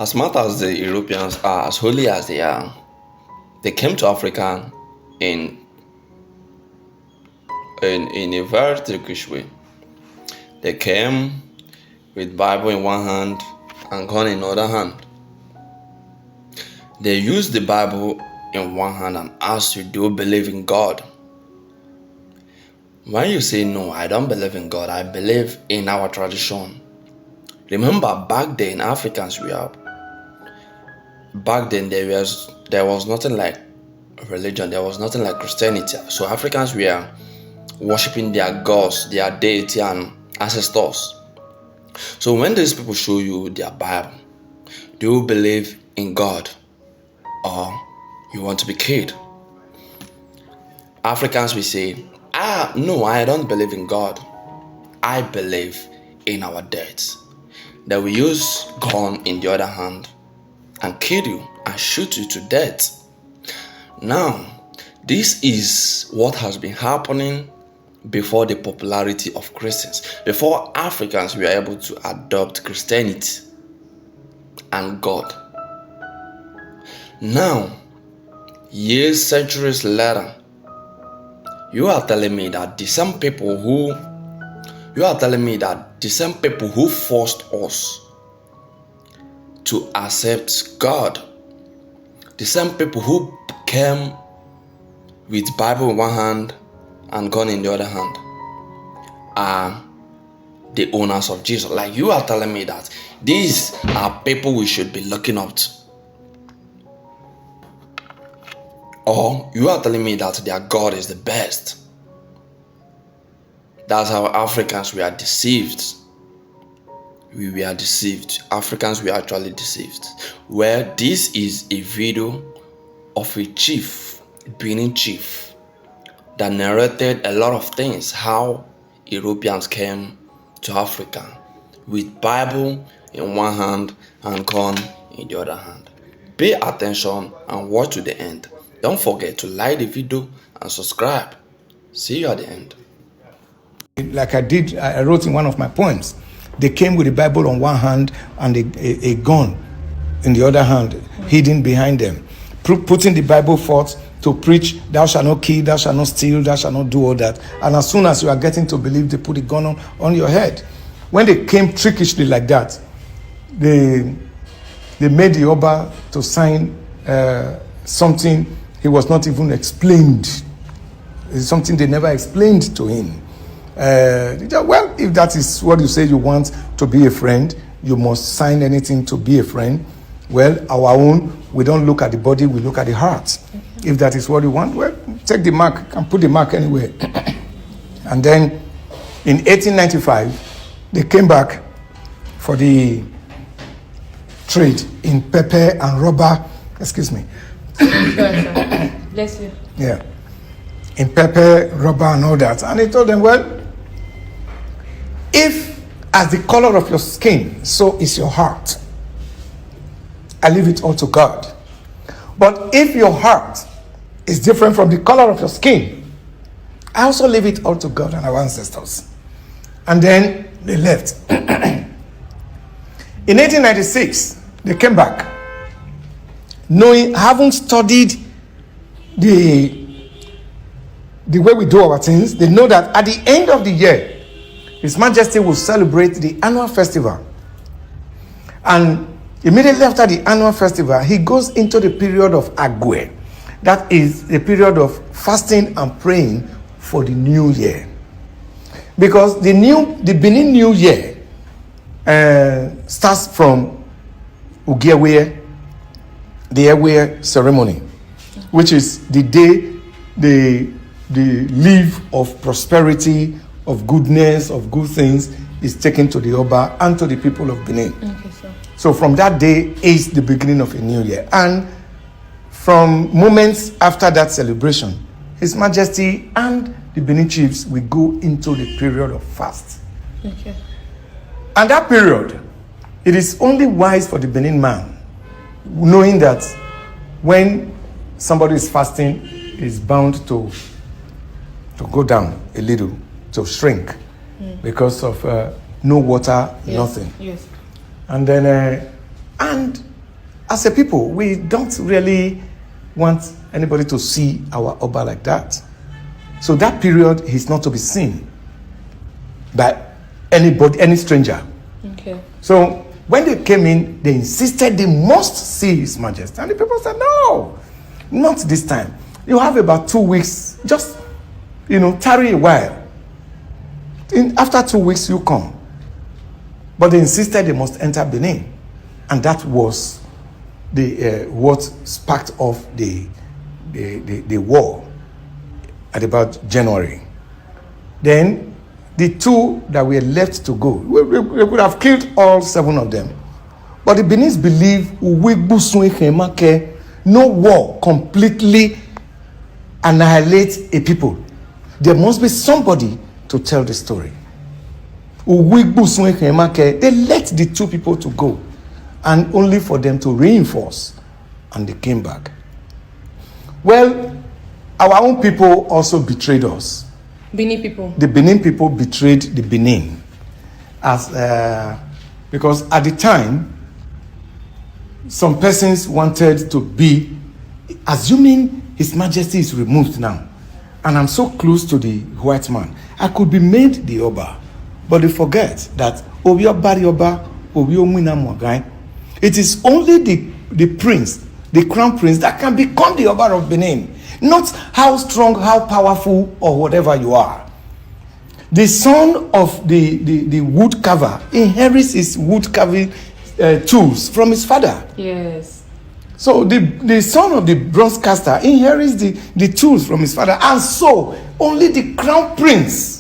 As smart as the Europeans are, as holy as they are, they came to Africa in a very trickish way. They came with Bible in one hand and gun in other hand. They used the Bible in one hand and asked you, do you believe in God? When you say no, I don't believe in God, I believe in our tradition. Remember, back then Africans were back then there was nothing like religion, there was nothing like Christianity. So Africans were worshipping their gods, their deity and ancestors. So when these people show you their Bible, do you believe in God or you want to be killed? Africans will say, no, I don't believe in God. I believe in our deaths. They will use gun in the other hand and kill you and shoot you to death. Now, this is what has been happening before the popularity of Christians. Before Africans were able to adopt Christianity and God. Now, years, centuries later, you are telling me that the same people who forced us to accept God, the same people who came with Bible in one hand and gun in the other hand, are the owners of Jesus. Like, you are telling me that these are people we should be looking up to. Or you are telling me that their God is the best. That's how Africans were deceived. We were deceived. Africans were actually deceived. Where this is a video of a chief, Benin chief, that narrated a lot of things, how Europeans came to Africa with Bible in one hand and gun in the other hand. Pay attention and watch to the end. Don't forget to like the video and subscribe. See you at the end. Like I wrote in one of my poems, they came with the Bible on one hand and a gun in the other hand, hidden behind them, putting the Bible forth to preach, thou shalt not kill, thou shalt not steal, thou shalt not do all that. And as soon as you are getting to believe, they put a gun on your head. When they came trickishly like that, they made the Oba to sign something he was not even explained. It's something they never explained to him. Well, if that is what you say you want to be a friend, you must sign anything to be a friend. Well, our own, we don't look at the body, we look at the heart. Okay. If that is what you want, well, take the mark and put the mark anywhere. And then in 1895, they came back for the trade in pepper and rubber. Excuse me. Bless you. Yeah. In pepper, rubber, and all that. And he told them, well, if as the color of your skin, so is your heart, I leave it all to God. But if your heart is different from the color of your skin, I also leave it all to God and our ancestors. And then they left. In 1896, they came back, having studied the way we do our things. They know that at the end of the year, His Majesty will celebrate the annual festival. And immediately after the annual festival, he goes into the period of Agwe. That is the period of fasting and praying for the new year. Because the Benin New Year starts from Ugewe, the Ewe ceremony, which is the day the leave of prosperity, of goodness, of good things is taken to the Oba and to the people of Benin. Okay, sir. So from that day is the beginning of a new year. And from moments after that celebration, His Majesty and the Benin chiefs will go into the period of fast. Okay. And that period, it is only wise for the Benin man, knowing that when somebody is fasting, is bound to go down a little, to shrink, because of no water, yes. nothing. Yes. And then, and as a people, we don't really want anybody to see our Oba like that. So that period is not to be seen by anybody, any stranger. Okay. So when they came in, they insisted they must see His Majesty. And the people said, no, not this time. You have about 2 weeks. Just, tarry a while. After 2 weeks, you come. But they insisted they must enter Benin. And that was what sparked off the war at about January. Then the 2 that were left to go, we could have killed all 7 of them. But the Beninese believe no war completely annihilates a people. There must be somebody to tell the story. They let the 2 people to go, and only for them to reinforce, and they came back. Well, our own people also betrayed us. Benin people. The Benin people betrayed the Benin, because at the time, some persons wanted to be, assuming His Majesty is removed now, and I'm so close to the white man, I could be made the Oba. But they forget that it is only the prince, the crown prince, that can become the Oba of Benin. Not how strong, how powerful, or whatever you are. The son of the wood carver inherits his wood carving tools from his father. Yes. So the son of the bronze caster inherits the tools from his father. And so only the crown prince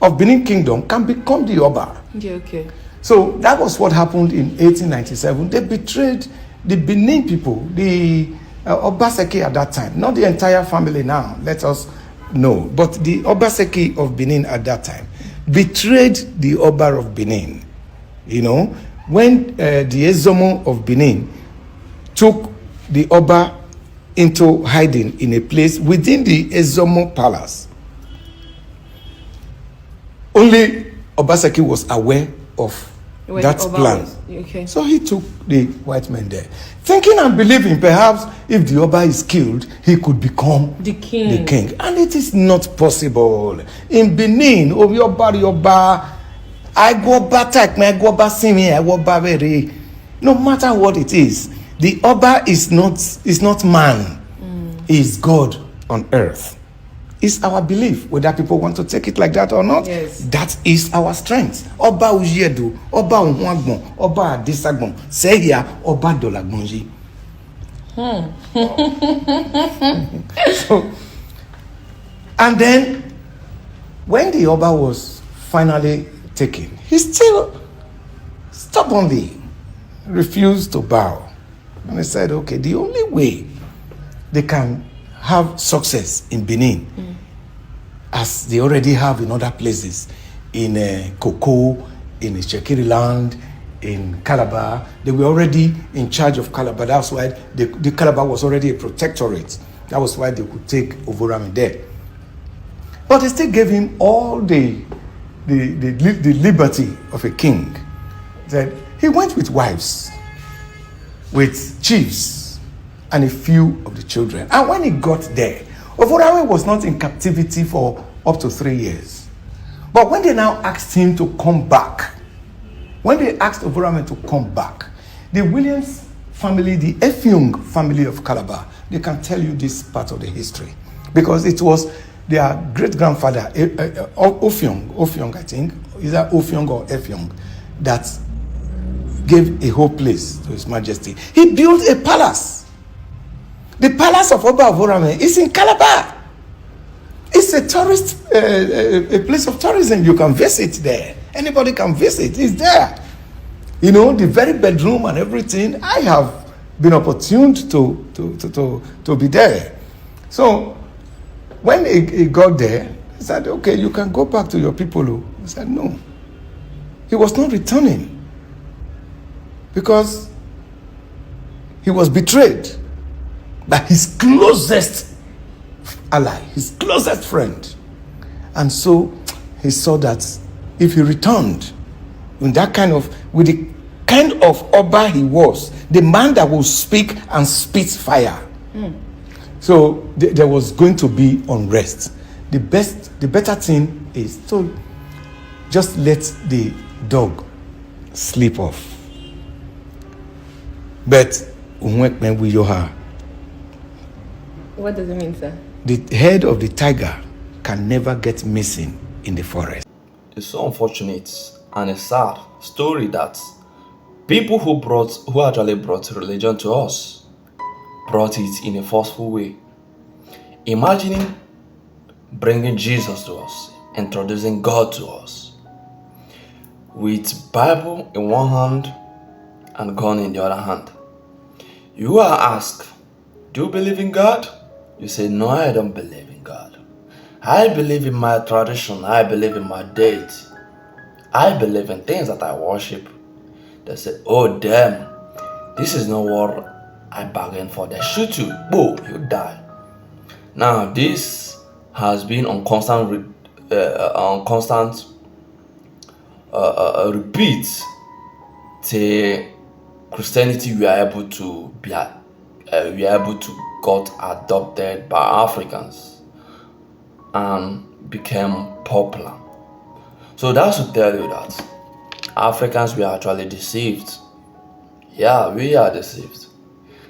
of Benin Kingdom can become the Oba. Yeah, okay. So that was what happened in 1897. They betrayed the Benin people, the Obaseki at that time. Not the entire family now, let us know. But the Obaseki of Benin at that time betrayed the Oba of Benin. When the Ezomo of Benin took the Oba into hiding in a place within the Ezomo palace, only Obaseki was aware of that plan. Okay. So he took the white men there, thinking and believing perhaps if the Oba is killed, he could become the king. And it is not possible. In Benin, Oba, I go back, I go back, see me, I go back. No matter what it is, the Oba is not man. He is God on earth. It's our belief, whether people want to take it like that or not. Yes. That is our strength. Oba Ujedu, Oba Unwagbon, Oba Adisagbon, Seya, Oba Dolagbonji. So, and then, when the Oba was finally taken, he still stubbornly refused to bow. And he said, okay, the only way they can have success in Benin, as they already have in other places, in Cocoa, in Shekiri land, in Calabar. They were already in charge of Calabar. That's why the Calabar was already a protectorate. That was why they could take Ovorame there. But they still gave him all the liberty of a king. That he went with wives, with chiefs, and a few of the children. And when he got there, Ovorame was not in captivity for up to 3 years. But when they now asked him to come back, when they asked Ovorame to come back, the Williams family, the Effiong family of Calabar, they can tell you this part of the history. Because it was their great-grandfather, Offiong, I think, either Offiong or Effiong, that gave a whole place to His Majesty. He built a palace. The palace of Oba Ovorame is in Calabar. It's a tourist, a place of tourism. You can visit there. Anybody can visit. It's there. The very bedroom and everything. I have been opportuned to be there. So when he got there, he said, okay, you can go back to your people. He said, no. He was not returning because he was betrayed by his closest ally, his closest friend. And so he saw that if he returned with kind of Oba he was, the man that will speak and spit fire. So there was going to be unrest. The better thing is to just let the dog sleep off. But What does it mean, sir? the head of the tiger can never get missing in the forest. It's so unfortunate and a sad story that people who actually brought religion to us brought it in a forceful way. Imagining bringing Jesus to us, introducing God to us, with Bible in one hand and gun in the other hand. You are asked, do you believe in God? You say, no, I don't believe in God. I believe in my tradition. I believe in my deity. I believe in things that I worship. They say, oh damn, this is not what I bargained for. They shoot you, boom, you die. Now this has been on constant repeat till Christianity we are able to got adopted by Africans and became popular. So that's to tell you that Africans were actually deceived. Yeah, we are deceived.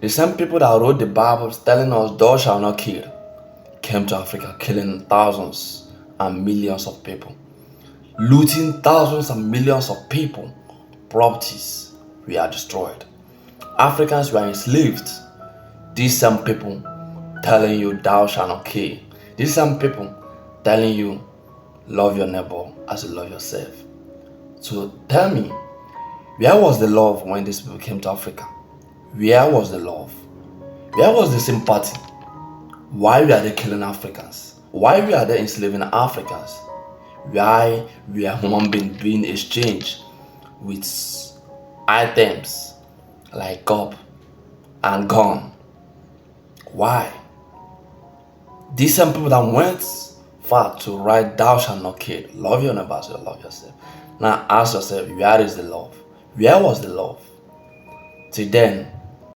The same people that wrote the Bible telling us thou shalt not kill came to Africa killing thousands and millions of people, looting thousands and millions of people. Properties were destroyed. Africans were enslaved. These same people telling you thou shalt not kill. These same people telling you love your neighbor as you love yourself. So tell me, where was the love when these people came to Africa? Where was the love? Where was the sympathy? Why were they killing Africans? Why were they enslaving Africans? Why were human beings being exchanged with items like cup and gun? Why? These same people that went far to write thou shalt not kill, love your neighbor as you love yourself. Now ask yourself, where is the love? Where was the love? Till then,